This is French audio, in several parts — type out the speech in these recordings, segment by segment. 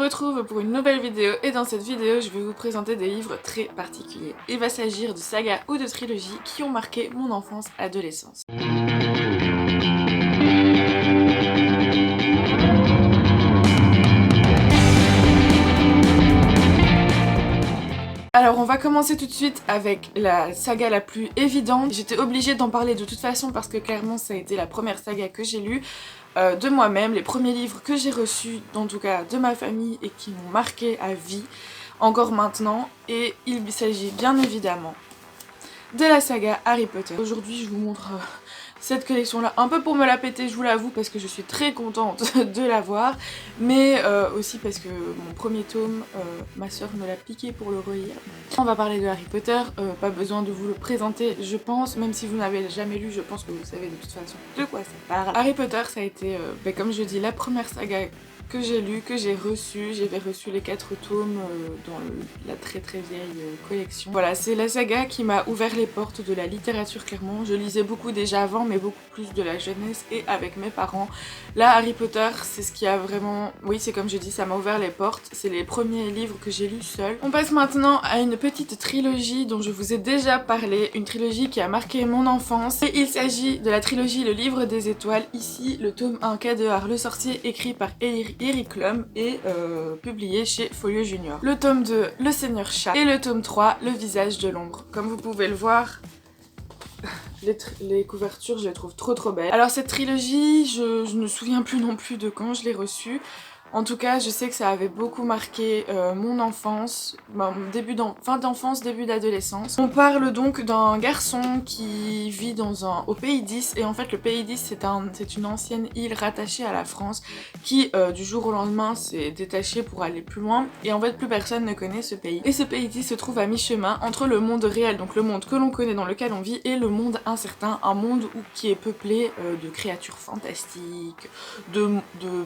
retrouve pour une nouvelle vidéo et dans cette vidéo je vais vous présenter des livres très particuliers. Il va s'agir de sagas ou de trilogies qui ont marqué mon enfance et adolescence. Alors on va commencer tout de suite avec la saga la plus évidente. J'étais obligée d'en parler de toute façon parce que clairement ça a été la première saga que j'ai lue de moi-même, les premiers livres que j'ai reçus, en tout cas de ma famille et qui m'ont marqué à vie, encore maintenant. Et il s'agit bien évidemment de la saga Harry Potter. Aujourd'hui je vous montre cette collection là, un peu pour me la péter je vous l'avoue parce que je suis très contente de l'avoir, mais aussi parce que mon premier tome, ma soeur me l'a piqué pour le relire. On va parler de Harry Potter, pas besoin de vous le présenter je pense, même si vous n'avez jamais lu je pense que vous savez de toute façon de quoi ça parle. Harry Potter ça a été, comme je dis, la première saga que j'ai lu, que j'ai reçu. J'avais reçu les 4 tomes dans la très vieille collection. Voilà, c'est la saga qui m'a ouvert les portes de la littérature clairement. Je lisais beaucoup déjà avant, mais beaucoup plus de la jeunesse et avec mes parents. Là, Harry Potter, c'est ce qui a vraiment... Oui, c'est comme je dis, ça m'a ouvert les portes. C'est les premiers livres que j'ai lus seule. On passe maintenant à une petite trilogie dont je vous ai déjà parlé. Une trilogie qui a marqué mon enfance. Et il s'agit de la trilogie Le Livre des Étoiles. Ici, le tome 1, Cadehard le Sorcier, écrit par Eric Lum et publié chez Folio Junior. Le tome 2, Le Seigneur Chat, et le tome 3, Le Visage de l'Ombre. Comme vous pouvez le voir, les couvertures je les trouve trop belles. Alors cette trilogie, je ne me souviens plus non plus de quand je l'ai reçue. En tout cas, je sais que ça avait beaucoup marqué mon enfance, fin d'enfance, début d'adolescence. On parle donc d'un garçon qui vit au pays 10, et en fait le pays 10 c'est une ancienne île rattachée à la France qui du jour au lendemain s'est détachée pour aller plus loin, et en fait plus personne ne connaît ce pays. Et ce pays 10 se trouve à mi-chemin entre le monde réel, donc le monde que l'on connaît dans lequel on vit, et le monde incertain, un monde qui est peuplé de créatures fantastiques, de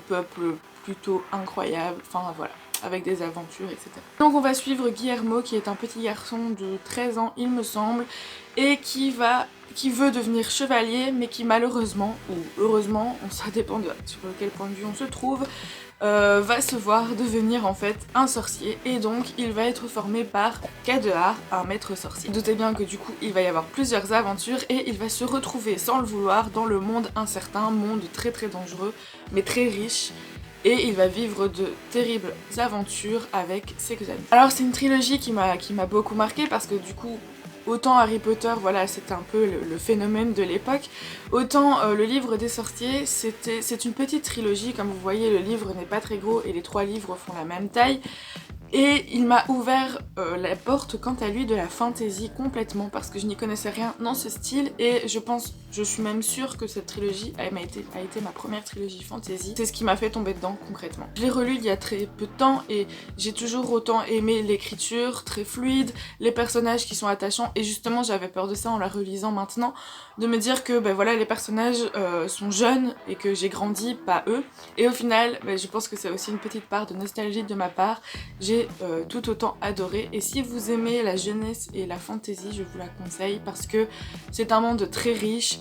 peuples plutôt incroyable, enfin voilà, avec des aventures, etc. Donc on va suivre Guillermo qui est un petit garçon de 13 ans il me semble, et qui veut devenir chevalier, mais qui malheureusement, ou heureusement, ça dépend sur quel point de vue on se trouve, va se voir devenir en fait un sorcier, et donc il va être formé par Cadehard, un maître sorcier. Doutez bien que du coup il va y avoir plusieurs aventures et il va se retrouver sans le vouloir dans le monde incertain, monde très dangereux mais très riche. Et il va vivre de terribles aventures avec ses amis. Alors c'est une trilogie qui m'a beaucoup marqué parce que du coup, autant Harry Potter, voilà, c'était un peu le phénomène de l'époque, autant le livre des sorciers, c'est une petite trilogie, comme vous voyez le livre n'est pas très gros et les 3 livres font la même taille. Et il m'a ouvert la porte quant à lui de la fantasy complètement parce que je n'y connaissais rien dans ce style, et je suis même sûre que cette trilogie a été ma première trilogie fantasy. C'est ce qui m'a fait tomber dedans concrètement. Je l'ai relu il y a très peu de temps et j'ai toujours autant aimé l'écriture très fluide, les personnages qui sont attachants, et justement j'avais peur de ça en la relisant maintenant, de me dire que ben voilà, les personnages sont jeunes et que j'ai grandi, pas eux. Et au final, ben, je pense que c'est aussi une petite part de nostalgie de ma part. J'ai tout autant adoré, et si vous aimez la jeunesse et la fantasy, je vous la conseille parce que c'est un monde très riche,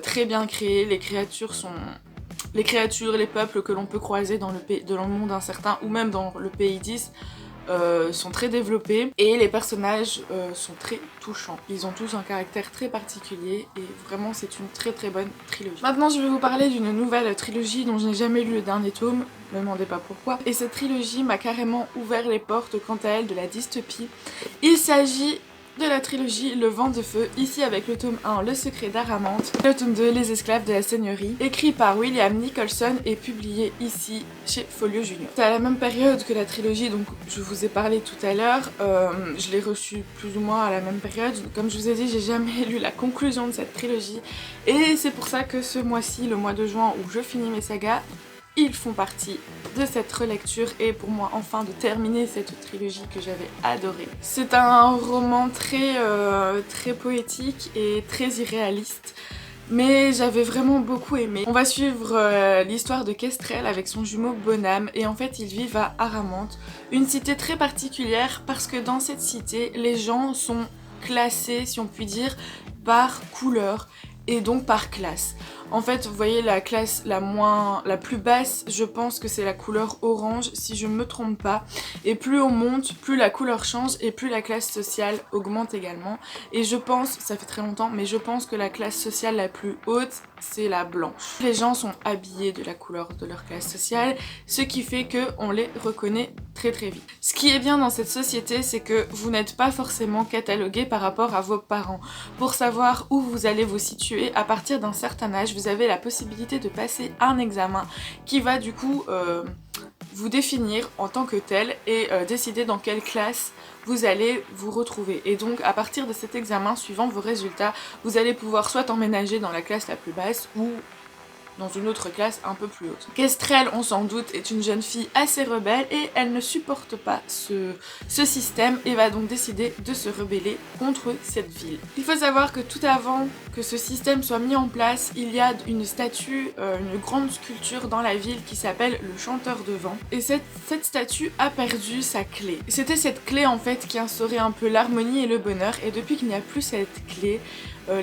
très bien créé. Les créatures, les peuples que l'on peut croiser dans le monde incertain ou même dans le pays 10 sont très développés, et les personnages sont très touchants. Ils ont tous un caractère très particulier et vraiment c'est une très bonne trilogie. Maintenant je vais vous parler d'une nouvelle trilogie dont je n'ai jamais lu le dernier tome, ne me demandez pas pourquoi. Et cette trilogie m'a carrément ouvert les portes quant à elle de la dystopie. Il s'agit de la trilogie Le Vent de Feu, ici avec le tome 1 Le Secret d'Aramante, le tome 2 Les Esclaves de la Seigneurie, écrit par William Nicholson et publié ici chez Folio Junior. C'est à la même période que la trilogie donc je vous ai parlé tout à l'heure, je l'ai reçue plus ou moins à la même période. Comme je vous ai dit, j'ai jamais lu la conclusion de cette trilogie, et c'est pour ça que ce mois-ci, le mois de juin où je finis mes sagas, ils font partie de cette relecture, et pour moi enfin de terminer cette trilogie que j'avais adorée. C'est un roman très poétique et très irréaliste, mais j'avais vraiment beaucoup aimé. On va suivre l'histoire de Kestrel avec son jumeau Bonham, et en fait ils vivent à Aramante, une cité très particulière parce que dans cette cité les gens sont classés, si on peut dire, par couleur et donc par classe. En fait, vous voyez la classe la plus basse, je pense que c'est la couleur orange, si je me trompe pas. Et plus on monte, plus la couleur change et plus la classe sociale augmente également. Et je pense, ça fait très longtemps, mais je pense que la classe sociale la plus haute, c'est la blanche. Les gens sont habillés de la couleur de leur classe sociale, ce qui fait qu'on les reconnaît très très vite. Ce qui est bien dans cette société, c'est que vous n'êtes pas forcément catalogué par rapport à vos parents. Pour savoir où vous allez vous situer, à partir d'un certain âge, vous avez la possibilité de passer un examen qui va du coup vous définir en tant que tel et décider dans quelle classe vous allez vous retrouver. Et donc à partir de cet examen, suivant vos résultats, vous allez pouvoir soit emménager dans la classe la plus basse ou dans une autre classe un peu plus haute. Kestrel, on s'en doute, est une jeune fille assez rebelle et elle ne supporte pas ce système et va donc décider de se rebeller contre cette ville. Il faut savoir que tout avant que ce système soit mis en place, il y a une statue, une grande sculpture dans la ville qui s'appelle le chanteur de vent. Et cette statue a perdu sa clé. C'était cette clé en fait qui instaurait un peu l'harmonie et le bonheur, et depuis qu'il n'y a plus cette clé,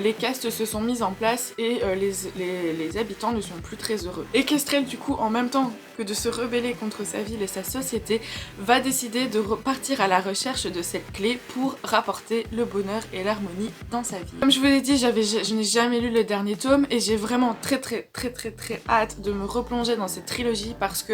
les castes se sont mises en place et les habitants ne sont plus très heureux. Et Kestrel, du coup, en même temps que de se rebeller contre sa ville et sa société, va décider de repartir à la recherche de cette clé pour rapporter le bonheur et l'harmonie dans sa vie. Comme je vous l'ai dit, je n'ai jamais lu le dernier tome et j'ai vraiment très hâte de me replonger dans cette trilogie parce que,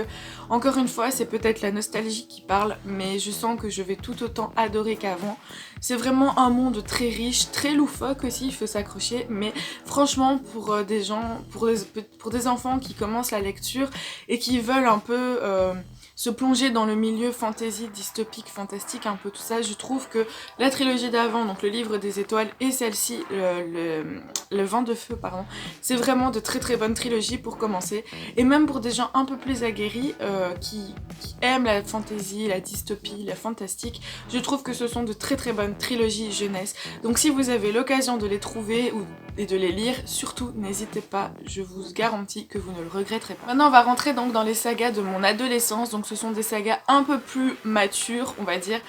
encore une fois, c'est peut-être la nostalgie qui parle, mais je sens que je vais tout autant adorer qu'avant. C'est vraiment un monde très riche, très loufoque aussi, il faut s'accrocher, mais franchement pour des gens, pour des enfants qui commencent la lecture et qui veulent un peu se plonger dans le milieu fantasy, dystopique, fantastique, un peu tout ça, je trouve que la trilogie d'avant, donc le livre des étoiles, et celle-ci, le vent de feu, pardon, c'est vraiment de très bonnes trilogies pour commencer, et même pour des gens un peu plus aguerris qui aiment la fantasy, la dystopie, la fantastique, je trouve que ce sont de très bonnes trilogies jeunesse. Donc si vous avez l'occasion de les trouver et de les lire, surtout n'hésitez pas, je vous garantis que vous ne le regretterez pas. Maintenant on va rentrer donc dans les sagas de mon adolescence, donc ce sont des sagas un peu plus matures, on va dire,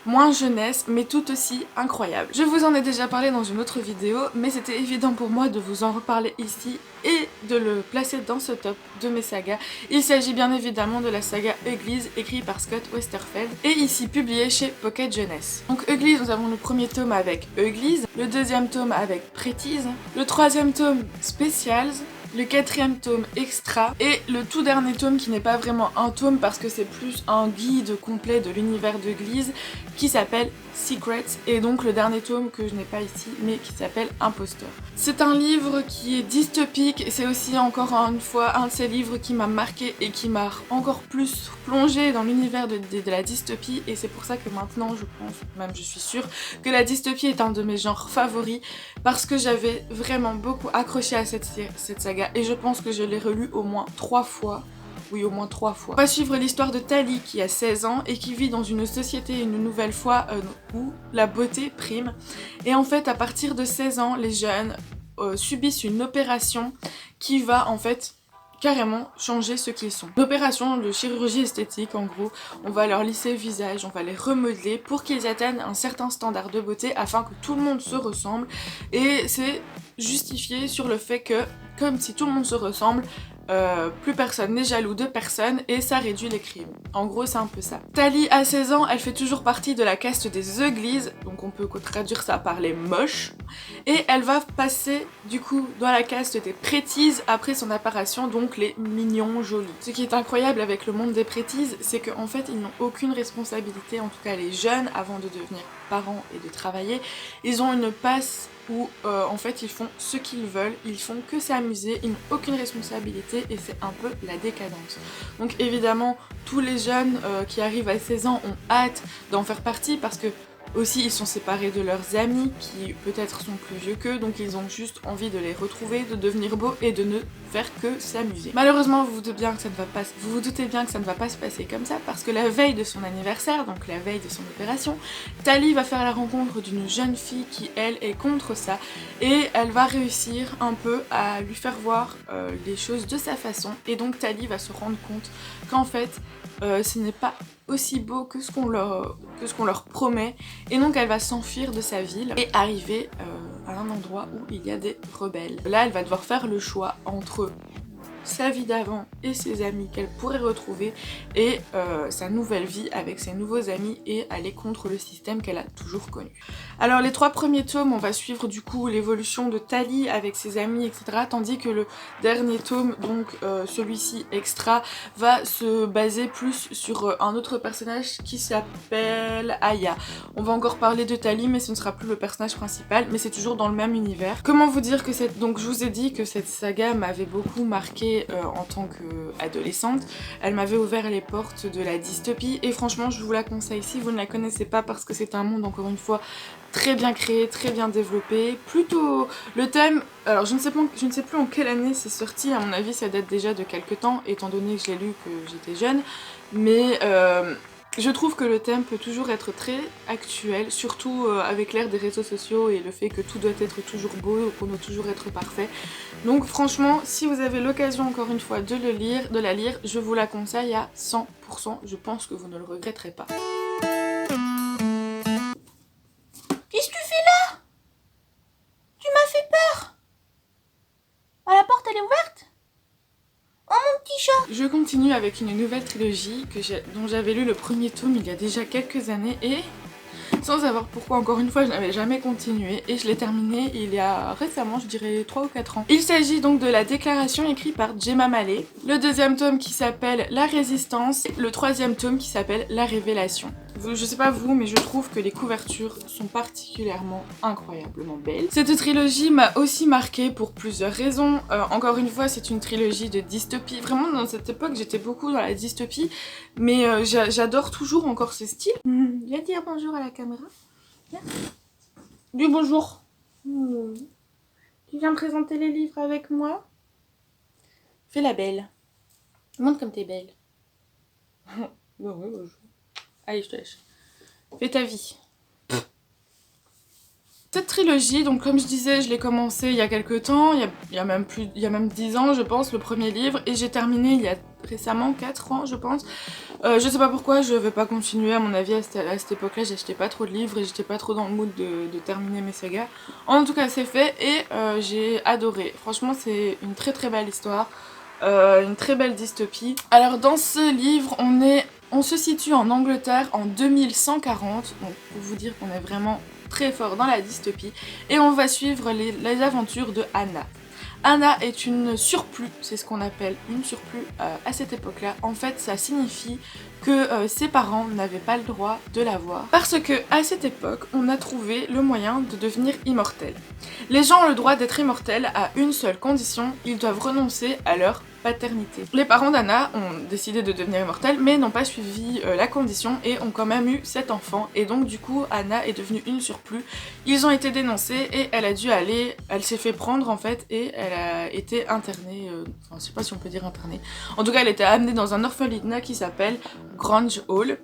moins jeunesse, mais tout aussi incroyables. Je vous en ai déjà parlé dans une autre vidéo, mais c'était évident pour moi de vous en reparler ici et de le placer dans ce top de mes sagas. Il s'agit bien évidemment de la saga Uglies, écrite par Scott Westerfeld, et ici publié chez Pocket Jeunesse. Donc Uglies, nous avons le premier tome avec Uglies, le deuxième tome avec Pretties, le troisième tome Specials, le quatrième tome Extra et le tout dernier tome qui n'est pas vraiment un tome parce que c'est plus un guide complet de l'univers de Glees qui s'appelle Secrets, et donc le dernier tome que je n'ai pas ici mais qui s'appelle Imposteur. C'est un livre qui est dystopique et c'est aussi encore une fois un de ces livres qui m'a marqué et qui m'a encore plus plongé dans l'univers de la dystopie, et c'est pour ça que maintenant je pense, même je suis sûre, que la dystopie est un de mes genres favoris parce que j'avais vraiment beaucoup accroché à cette saga et je pense que je l'ai relu au moins 3 fois. Oui, au moins 3 fois. On va suivre l'histoire de Tali qui a 16 ans et qui vit dans une société une nouvelle fois où la beauté prime. Et en fait, à partir de 16 ans, les jeunes subissent une opération qui va en fait carrément changer ce qu'ils sont. Une opération de chirurgie esthétique en gros, on va leur lisser le visage, on va les remodeler pour qu'ils atteignent un certain standard de beauté afin que tout le monde se ressemble, et c'est justifié sur le fait que comme si tout le monde se ressemble, plus personne n'est jaloux de personne et ça réduit les crimes. En gros c'est un peu ça. Tali à 16 ans, elle fait toujours partie de la caste des Uglies, donc on peut traduire ça par les moches, et elle va passer du coup dans la caste des Pretties après son apparition, donc les mignons jolis. Ce qui est incroyable avec le monde des Pretties, c'est qu'en fait ils n'ont aucune responsabilité, en tout cas les jeunes avant de devenir parents et de travailler, ils ont une passe où en fait ils font ce qu'ils veulent, ils font que s'amuser, ils n'ont aucune responsabilité et c'est un peu la décadence. Donc évidemment tous les jeunes qui arrivent à 16 ans ont hâte d'en faire partie parce que aussi ils sont séparés de leurs amis qui peut-être sont plus vieux qu'eux, donc ils ont juste envie de les retrouver, de devenir beaux et de ne faire que s'amuser. Malheureusement vous vous doutez bien que ça ne va pas se passer comme ça parce que la veille de son anniversaire, donc la veille de son opération, Tali va faire la rencontre d'une jeune fille qui elle est contre ça et elle va réussir un peu à lui faire voir les choses de sa façon, et donc Tali va se rendre compte qu'en fait ce n'est pas aussi beau que ce qu'on leur promet, et donc elle va s'enfuir de sa ville et arriver à un endroit où il y a des rebelles. Là, elle va devoir faire le choix entre sa vie d'avant et ses amis qu'elle pourrait retrouver et sa nouvelle vie avec ses nouveaux amis et aller contre le système qu'elle a toujours connu. Alors les 3 premiers tomes, on va suivre du coup l'évolution de Tali avec ses amis, etc. Tandis que le dernier tome, donc celui-ci extra, va se baser plus sur un autre personnage qui s'appelle Aya. On va encore parler de Tali, mais ce ne sera plus le personnage principal, mais c'est toujours dans le même univers. Comment vous dire que cette... Donc je vous ai dit que cette saga m'avait beaucoup marqué en tant qu'adolescente. Elle m'avait ouvert les portes de la dystopie et franchement je vous la conseille si vous ne la connaissez pas parce que c'est un monde encore une fois très bien créé, très bien développé. Plutôt le thème, alors je ne sais plus en quelle année c'est sorti, à mon avis ça date déjà de quelques temps étant donné que je l'ai lu que j'étais jeune, mais je trouve que le thème peut toujours être très actuel, surtout avec l'ère des réseaux sociaux et le fait que tout doit être toujours beau, qu'on doit toujours être parfait. Donc franchement, si vous avez l'occasion encore une fois de la lire, je vous la conseille à 100%, je pense que vous ne le regretterez pas. Qu'est-ce que tu fais là? Tu m'as fait peur. Ah, la porte elle est ouverte? Oh mon petit chat! Je continue avec une nouvelle trilogie dont j'avais lu le premier tome il y a déjà quelques années et sans savoir pourquoi encore une fois je n'avais jamais continué et je l'ai terminé il y a récemment, je dirais 3 ou 4 ans. Il s'agit donc de la déclaration écrite par Jemma Mallet, le 2e tome qui s'appelle La Résistance, et le 3e tome qui s'appelle La Révélation. Je sais pas vous, mais je trouve que les couvertures sont particulièrement incroyablement belles. Cette trilogie m'a aussi marquée pour plusieurs raisons. Encore une fois, c'est une trilogie de dystopie. Vraiment, dans cette époque, j'étais beaucoup dans la dystopie, mais j'adore toujours encore ce style. Viens dire bonjour à la caméra. Viens. Dis bonjour. Tu viens présenter les livres avec moi? Fais la belle. Montre comme t'es belle. Bah ouais, bonjour. Allez, je te lâche. Fais ta vie. Cette trilogie, donc comme je disais, je l'ai commencé il y a quelques temps, il y a même 10 ans je pense, le premier livre, et j'ai terminé il y a récemment 4 ans je pense. Je sais pas pourquoi je vais pas continuer, à mon avis à cette époque là j'achetais pas trop de livres et j'étais pas trop dans le mood de terminer mes sagas. En tout cas c'est fait et j'ai adoré, franchement c'est une très très belle histoire, une très belle dystopie. Alors dans ce livre on se situe en Angleterre en 2140, donc pour vous dire qu'on est vraiment très fort dans la dystopie, et on va suivre les aventures de Anna. Anna est une surplus, c'est ce qu'on appelle une surplus à cette époque-là. En fait, ça signifie que ses parents n'avaient pas le droit de l'avoir parce que à cette époque, on a trouvé le moyen de devenir immortel. Les gens ont le droit d'être immortels à une seule condition, ils doivent renoncer à leur paternité. Les parents d'Anna ont décidé de devenir immortels mais n'ont pas suivi la condition et ont quand même eu 7 enfants et donc du coup Anna est devenue une surplus. Ils ont été dénoncés et elle a dû aller, elle s'est fait prendre en fait et elle a été internée, enfin je sais pas si on peut dire internée, en tout cas elle était amenée dans un orphelinat qui s'appelle Grange Hall.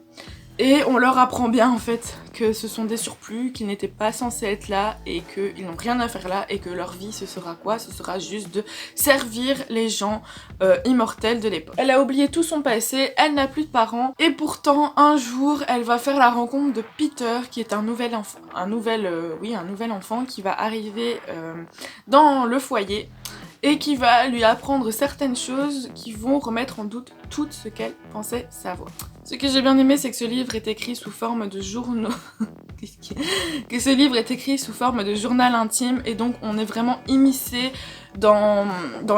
Et on leur apprend bien en fait que ce sont des surplus, qu'ils n'étaient pas censés être là et qu'ils n'ont rien à faire là et que leur vie ce sera quoi? Ce sera juste de servir les gens immortels de l'époque. Elle a oublié tout son passé, elle n'a plus de parents et pourtant un jour elle va faire la rencontre de Peter qui est un nouvel enfant qui va arriver dans le foyer et qui va lui apprendre certaines choses qui vont remettre en doute tout ce qu'elle pensait savoir. Ce que j'ai bien aimé, c'est que ce livre est écrit sous forme de journaux... que ce livre est écrit sous forme de journal intime et donc on est vraiment immiscé dans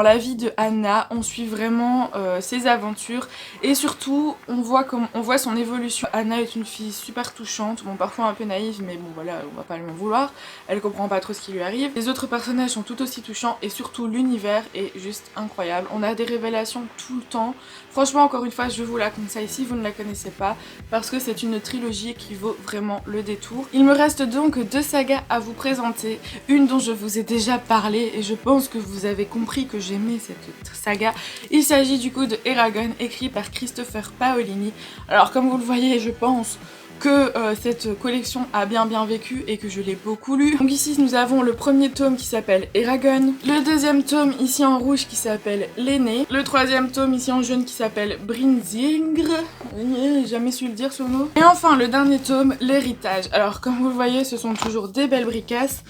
la vie de Anna, on suit vraiment ses aventures et surtout on voit son évolution. Anna est une fille super touchante, bon parfois un peu naïve mais bon voilà on va pas lui en vouloir, elle comprend pas trop ce qui lui arrive. Les autres personnages sont tout aussi touchants et surtout l'univers est juste incroyable, on a des révélations tout le temps. Franchement encore une fois je vous la conseille si vous ne la connaissez pas parce que c'est une trilogie qui vaut vraiment le détour. Il me reste donc 2 sagas à vous présenter, une dont je vous ai déjà parlé et je pense que vous avez compris que j'aimais cette saga. Il s'agit du coup de Eragon, écrit par Christopher Paolini. Alors comme vous le voyez, je pense que cette collection a bien vécu et que je l'ai beaucoup lu. Donc ici nous avons le premier tome qui s'appelle Eragon, le deuxième tome ici en rouge qui s'appelle L'aîné, le troisième tome ici en jaune qui s'appelle Brinzingr, j'ai jamais su le dire ce mot, et enfin le dernier tome, L'héritage. Alors comme vous le voyez ce sont toujours des belles bricasses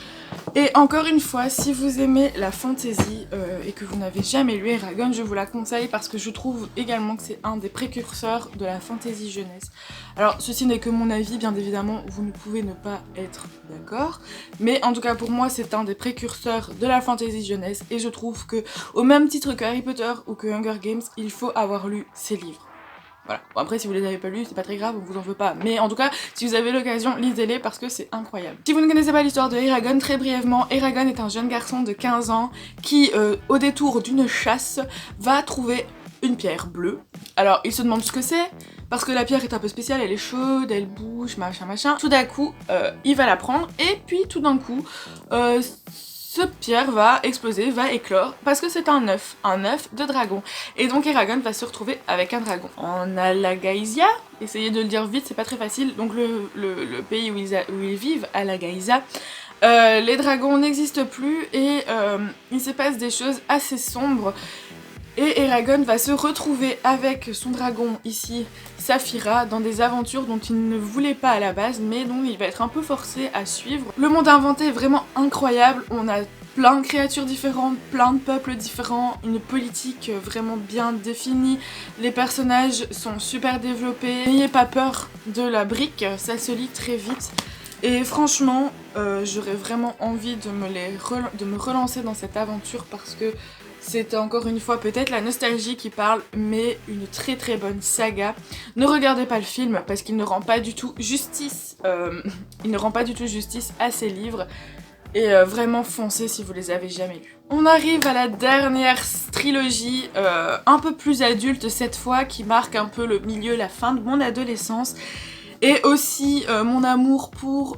Et encore une fois, si vous aimez la fantasy et que vous n'avez jamais lu Eragon, je vous la conseille parce que je trouve également que c'est un des précurseurs de la fantasy jeunesse. Alors ceci n'est que mon avis, bien évidemment, vous ne pouvez ne pas être d'accord, mais en tout cas pour moi c'est un des précurseurs de la fantasy jeunesse et je trouve que au même titre que Harry Potter ou que Hunger Games, il faut avoir lu ces livres. Voilà. Bon, après si vous les avez pas lus, c'est pas très grave, on vous en veut pas. Mais en tout cas, si vous avez l'occasion, lisez-les parce que c'est incroyable. Si vous ne connaissez pas l'histoire de Eragon, très brièvement, Eragon est un jeune garçon de 15 ans qui, au détour d'une chasse, va trouver une pierre bleue. Alors, il se demande ce que c'est, parce que la pierre est un peu spéciale, elle est chaude, elle bouge, machin machin. Tout d'un coup, il va la prendre, et puis tout d'un coup, cette pierre va exploser, va éclore, parce que c'est un œuf de dragon. Et donc Eragon va se retrouver avec un dragon. En Alagaïsia, essayez de le dire vite, c'est pas très facile, donc le pays où ils vivent, Alagaïsia, les dragons n'existent plus et il se passe des choses assez sombres. Et Eragon va se retrouver avec son dragon ici, Saphira, dans des aventures dont il ne voulait pas à la base, mais dont il va être un peu forcé à suivre. Le monde inventé est vraiment incroyable, on a plein de créatures différentes, plein de peuples différents, une politique vraiment bien définie, les personnages sont super développés, n'ayez pas peur de la brique, ça se lit très vite. Et franchement, j'aurais vraiment envie de me relancer dans cette aventure parce que c'est encore une fois peut-être la nostalgie qui parle, mais une très très bonne saga. Ne regardez pas le film parce qu'il ne rend pas du tout justice. Il ne rend pas du tout justice à ces livres. Et vraiment foncez si vous les avez jamais lus. On arrive à la dernière trilogie, un peu plus adulte cette fois, qui marque un peu le milieu, la fin de mon adolescence. Et aussi mon amour pour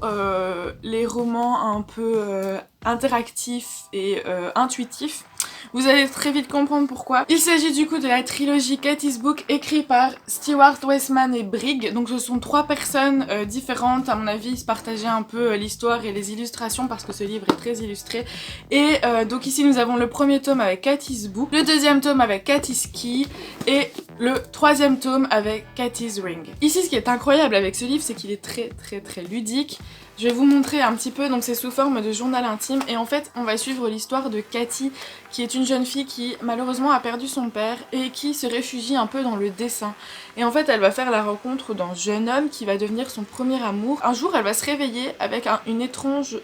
les romans un peu interactifs et intuitifs. Vous allez très vite comprendre pourquoi. Il s'agit du coup de la trilogie Katie's Book écrite par Stewart Weisman et Brigg. Donc ce sont 3 personnes différentes. À mon avis, ils se partageaient un peu l'histoire et les illustrations parce que ce livre est très illustré. Et donc ici nous avons le premier tome avec Katie's Book, le deuxième tome avec Katie's Key et le 3e tome avec Katie's Ring. Ici ce qui est incroyable avec ce livre, c'est qu'il est très ludique. Je vais vous montrer un petit peu, donc c'est sous forme de journal intime et en fait on va suivre l'histoire de Katie qui est une jeune fille qui malheureusement a perdu son père et qui se réfugie un peu dans le dessin. Et en fait elle va faire la rencontre d'un jeune homme qui va devenir son premier amour. Un jour elle va se réveiller avec une étrange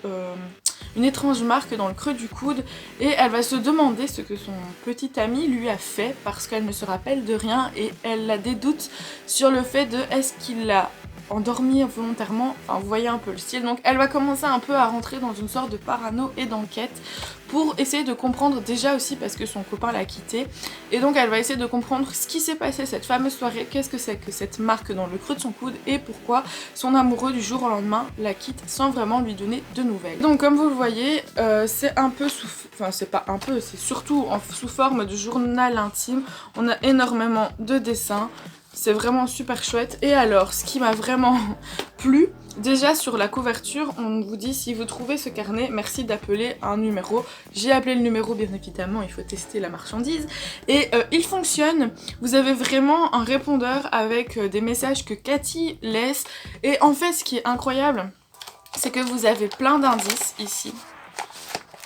marque dans le creux du coude et elle va se demander ce que son petit ami lui a fait parce qu'elle ne se rappelle de rien et elle a des doutes sur le fait de est-ce qu'il l'a endormie volontairement, enfin vous voyez un peu le style, donc elle va commencer un peu à rentrer dans une sorte de parano et d'enquête pour essayer de comprendre déjà aussi parce que son copain l'a quittée et donc elle va essayer de comprendre ce qui s'est passé cette fameuse soirée, qu'est-ce que c'est que cette marque dans le creux de son coude et pourquoi son amoureux du jour au lendemain la quitte sans vraiment lui donner de nouvelles. Donc comme vous le voyez, c'est un peu c'est pas un peu, c'est surtout sous forme de journal intime, on a énormément de dessins. C'est vraiment super chouette. Et alors, ce qui m'a vraiment plu, déjà sur la couverture, on vous dit si vous trouvez ce carnet, merci d'appeler un numéro. J'ai appelé le numéro, bien évidemment, il faut tester la marchandise. Et il fonctionne. Vous avez vraiment un répondeur avec des messages que Katie laisse. Et en fait, ce qui est incroyable, c'est que vous avez plein d'indices ici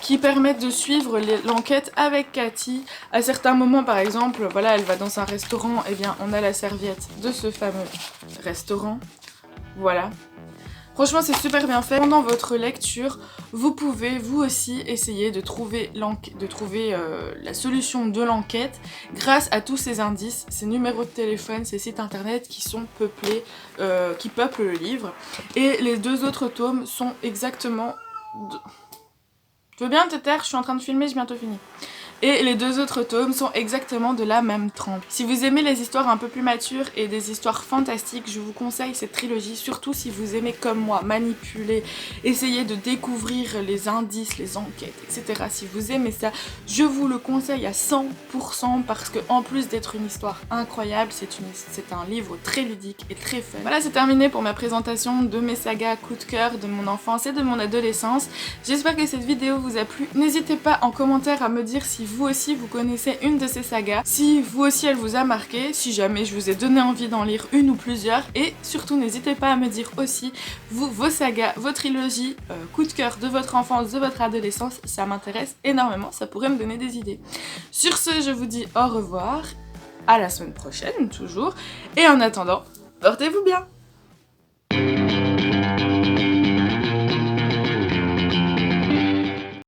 qui permettent de suivre l'enquête avec Katie. À certains moments, par exemple, voilà, elle va dans un restaurant, et bien on a la serviette de ce fameux restaurant. Voilà. Franchement, c'est super bien fait. Pendant votre lecture, vous pouvez vous aussi essayer de trouver la solution de l'enquête grâce à tous ces indices, ces numéros de téléphone, ces sites internet qui sont peuplés, qui peuplent le livre. Et les 2 autres tomes sont exactement... Tu veux bien te taire? Je suis en train de filmer, j'ai bientôt fini. Et les 2 autres tomes sont exactement de la même trempe. Si vous aimez les histoires un peu plus matures et des histoires fantastiques, je vous conseille cette trilogie, surtout si vous aimez comme moi manipuler, essayer de découvrir les indices, les enquêtes, etc. Si vous aimez ça, je vous le conseille à 100% parce que en plus d'être une histoire incroyable, c'est un livre très ludique et très fun. Voilà, c'est terminé pour ma présentation de mes sagas coup de cœur de mon enfance et de mon adolescence. J'espère que cette vidéo vous a plu. N'hésitez pas en commentaire à me dire si vous aussi vous connaissez une de ces sagas, si vous aussi elle vous a marqué, si jamais je vous ai donné envie d'en lire une ou plusieurs, et surtout n'hésitez pas à me dire aussi vous, vos sagas, vos trilogies, coup de cœur de votre enfance, de votre adolescence, ça m'intéresse énormément, ça pourrait me donner des idées. Sur ce, je vous dis au revoir, à la semaine prochaine toujours, et en attendant, portez-vous bien!